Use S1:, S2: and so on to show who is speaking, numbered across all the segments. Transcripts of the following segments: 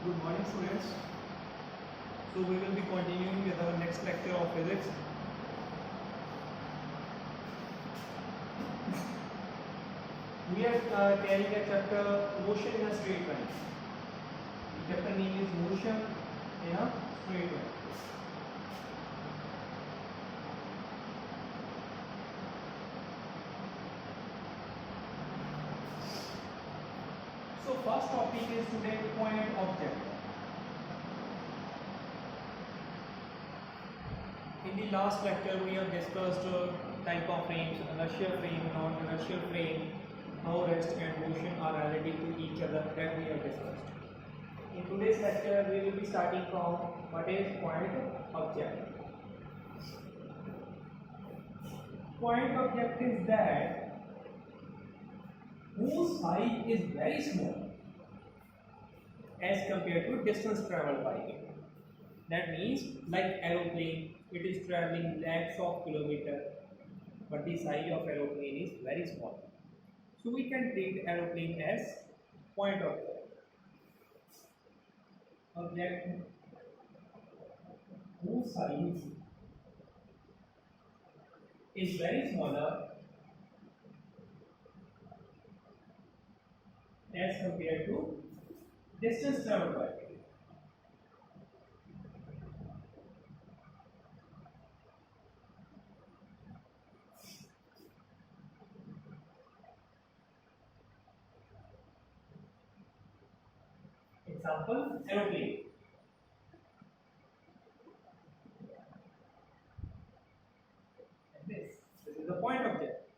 S1: Good morning, students. So we will be continuing with our next lecture of physics. We are carrying a chapter motion in a straight line. The chapter name is motion in a straight line. So first topic is today point object. In the last lecture we have discussed type of frames, inertial frame, non-inertial frame, how rest and motion are relative to each other, that we have discussed. In today's lecture we will be starting from what is point object. Point object is that whose height is very small as compared to distance traveled by it. That means like aeroplane, it is traveling lakhs of kilometers, but the size of aeroplane is very small. So we can treat aeroplane as point object. Object whose size is very smaller as compared to distance traveled by it. Example, aeroplane. And this is the point object.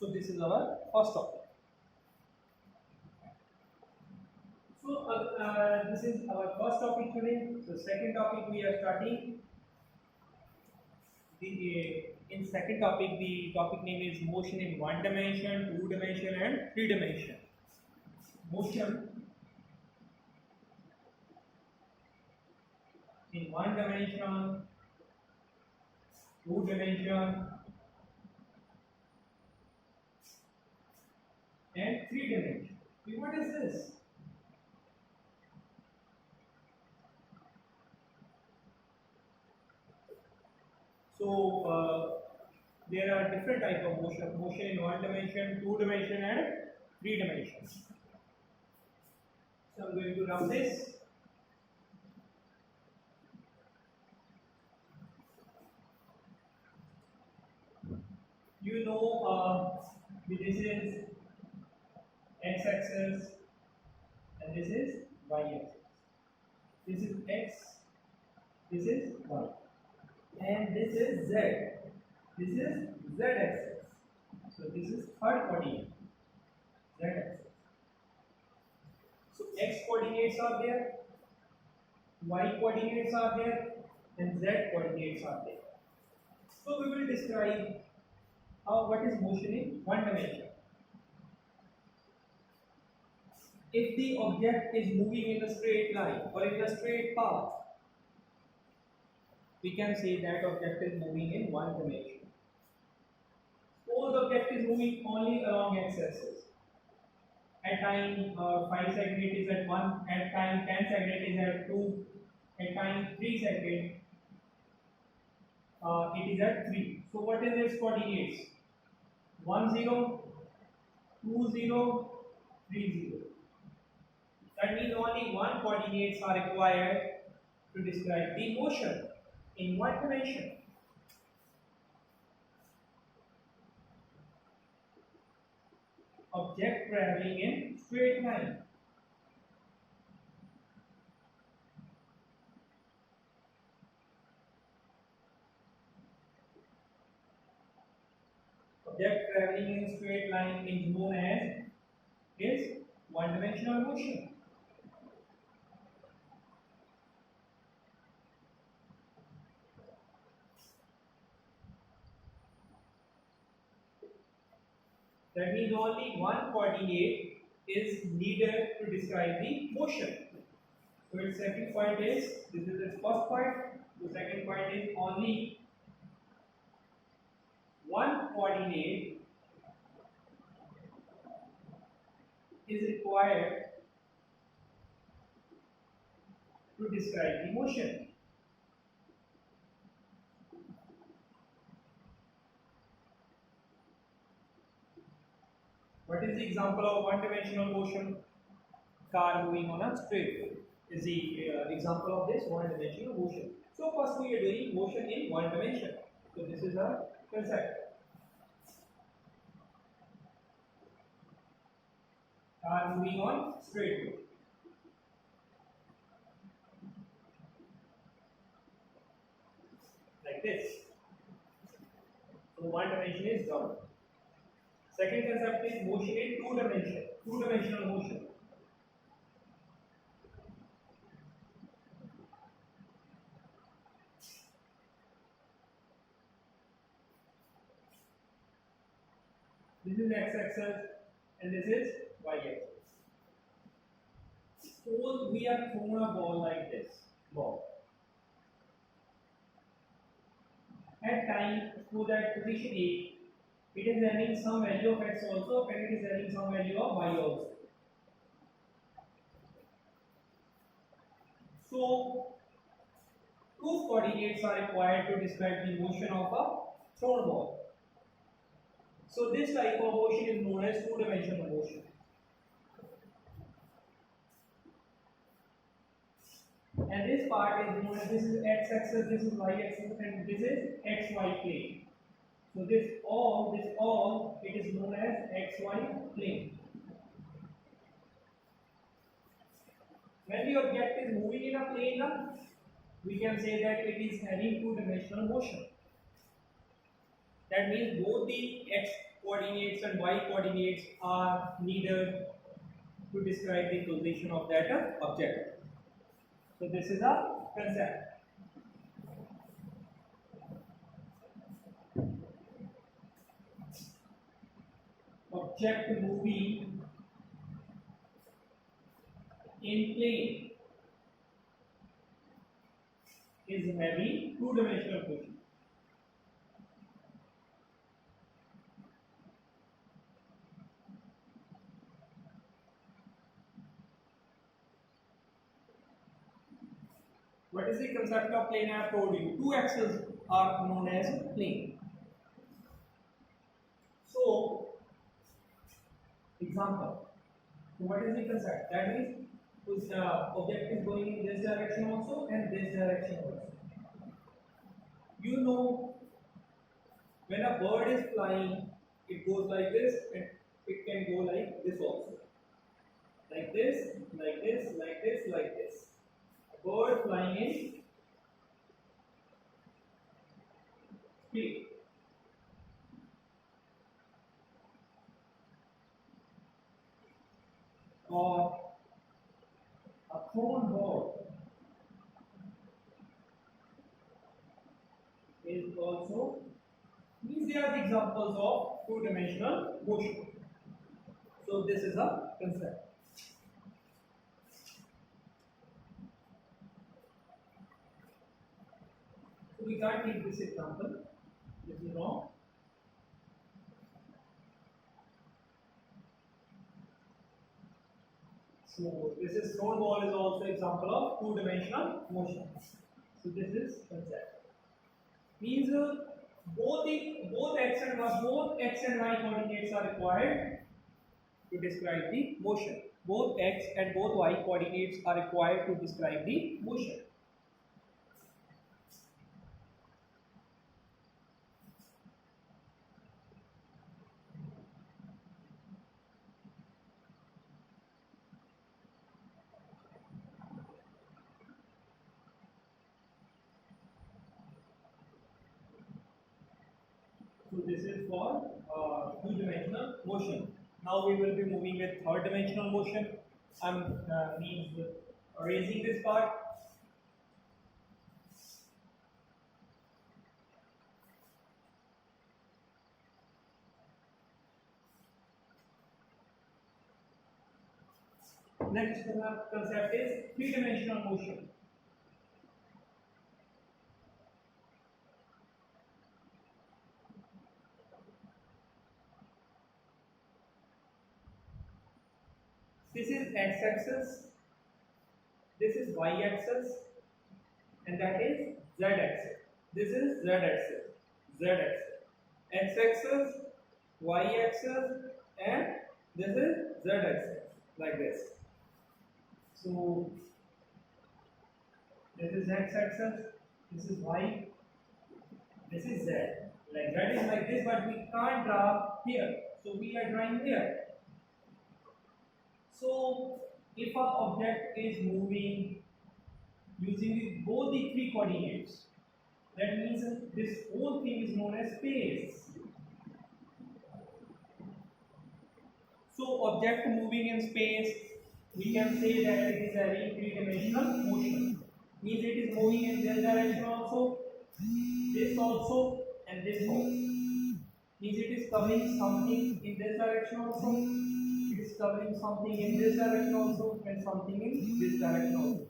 S1: So this is our first topic. So this is our first topic today. So second topic we are starting. In second topic, the topic name is motion in 1 dimension, 2 dimension, and 3 dimension. Motion in 1 dimension, 2 dimension, and 3 dimension. What is this? So there are different type of motion. Motion in 1 dimension, 2 dimension, and 3 dimensions. So I'm going to run this. You know, this is x-axis and this is y-axis. This is x, this is y, and this is z. This is z-axis. So this is third coordinate, z-axis. So x coordinates are there, y coordinates are there, and z coordinates are there. So we will describe what is motion in 1 dimension. If the object is moving in a straight line or in a straight path, we can say that object is moving in 1 dimension. Suppose object is moving only along x-axis. At time 5 second it is at 1, at time 10 second it is at 2, at time 3 second it is at 3. So what is its coordinates? 1 0, 2 0, 3 0. That means only one coordinates are required to describe the motion in 1 dimension. Object traveling in straight line. Object traveling in straight line is known as is 1-dimensional motion. That means only one coordinate is needed to describe the motion. So its second point is, this is its first point, the second point is only one coordinate is required to describe the motion. What is the example of one-dimensional motion? Car moving on a straight road is the example of this one-dimensional motion. So first we are doing motion in one dimension. So this is a concept. Car moving on straight road. Like this. So one dimension is done. Second concept is motion in two dimension. Two-dimensional motion. This is x-axis and this is y-axis. Suppose we have thrown a ball like this. Ball. At time, suppose at position A, it is having some value of x also and it is having some value of y also. So, two coordinates are required to describe the motion of a thrown ball. So, this type of motion is known as two-dimensional motion. And this part is known as, this is x-axis, this is y-axis, and this is xy plane. So this all, it is known as xy plane. When the object is moving in a plane, we can say that it is having two-dimensional motion. That means both the x coordinates and y coordinates are needed to describe the position of that object. So this is a concept. Object moving in plane is having two-dimensional motion. What is the concept of plane? I have told you. Two axes are known as plane. So, example. So what is the concept? That is, whose object is going in this direction also and this direction also. You know, when a bird is flying, it goes like this and it can go like this also. Like this, like this, like this, like this. A bird flying in speed. Or a thrown ball is also, these are the examples of two-dimensional motion. So this is a concept. So we can't take this example. This is wrong. So this is thrown ball is also example of two-dimensional motion. So this is concept. Means both x and y coordinates are required to describe the motion. Both x and both y coordinates are required to describe the motion. So this is for two-dimensional motion. Now we will be moving with third-dimensional motion. I'm means erasing this part. Next concept is three-dimensional motion. This is x-axis, this is y-axis, and that is z-axis. This is z-axis, z-axis, x-axis, y-axis, and this is z-axis, like this. So this is x-axis, this is y, this is z. Like z is like this, but we can't draw here, so we are drawing here. So if our object is moving using both the three coordinates, that means this whole thing is known as space. So object moving in space, we can say that it is having three-dimensional motion. Means it is moving in this direction also, this also, and this also. Means it is covering something in this direction also, it is covering something in this direction also, and something in this direction also.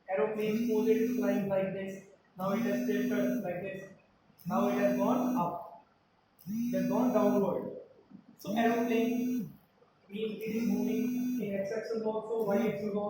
S1: Aeroplane, suppose it is flying like this, now it has tilted like this, now it has gone up, it has gone downward. So aeroplane means it is moving in x-axis also, y-axis also.